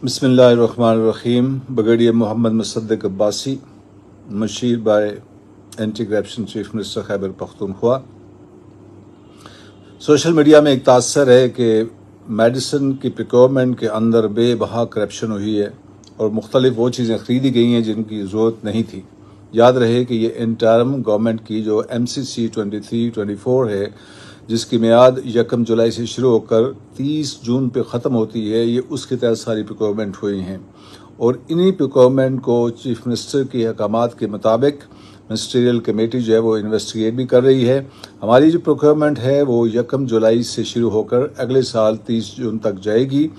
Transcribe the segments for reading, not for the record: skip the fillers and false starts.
बिस्मिल्लाहिर्रहमानिर्रहीम। बगड़िया मोहम्मद मुसद्दिक अब्बासी, मशीर बाय anti corruption chief minister Khyber Pakhtunkhwa. Social media में एक तासर है कि मेडिसिन की प्रिक्योरमेंट के अंदर बेबहा करप्शन हुई है और मुख्तलिफ वो चीज़ें ख़रीदी गई हैं जिनकी ज़रूरत नहीं थी। याद रहे कि ये इंटरिम गवर्नमेंट की जो MCC 23-24 है, जिसकी मियाद 1 जुलाई से शुरू होकर 30 जून पे ख़त्म होती है, ये उसके तहत सारी प्रिक्योरमेंट हुई हैं और इन्हीं प्रिक्योरमेंट को चीफ मिनिस्टर के अहकामात के मुताबिक मिनिस्ट्रियल कमेटी जो है वो इन्वेस्टिगेट भी कर रही है। हमारी जो प्रोक्योरमेंट है वो 1 जुलाई से शुरू होकर अगले साल 30 जून तक जाएगी,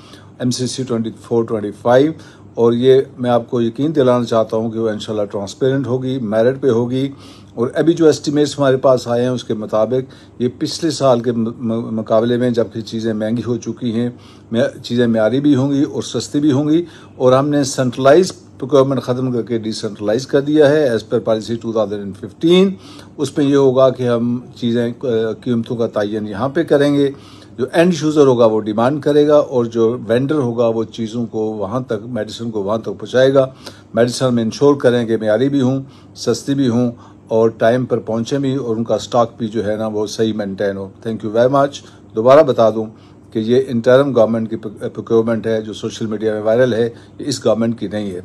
MCC 24-25। और ये मैं आपको यकीन दिलाना चाहता हूँ कि वो इंशाल्लाह ट्रांसपेरेंट होगी, मेरिट पे होगी। और अभी जो एस्टिमेट्स हमारे पास आए हैं उसके मुताबिक ये पिछले साल के मुकाबले में, जबकि चीज़ें महंगी हो चुकी हैं, चीज़ें म्यारी भी होंगी और सस्ती भी होंगी। और हमने सेंट्रलाइज प्रोक्योरमेंट ख़त्म करके डिसेंट्रलाइज कर दिया है एज़ पर पॉलिसी 2015। उसमें ये होगा कि हम चीज़ें कीमतों का तयन यहाँ पे करेंगे, जो एंड यूज़र होगा वो डिमांड करेगा और जो वेंडर होगा वो चीज़ों को वहाँ तक, मेडिसिन को वहाँ तक पहुँचाएगा। मेडिसिन में इंश्योर करें कि म्यारी भी हूँ, सस्ती भी हूँ और टाइम पर पहुँचे भी और उनका स्टॉक भी जो है ना वो सही मेंटेन हो। Thank you very much. दोबारा बता दूँ कि ये इंटरिम गवर्नमेंट की प्रोक्योरमेंट है जो सोशल मीडिया में वायरल है, ये इस गवर्नमेंट की नहीं है।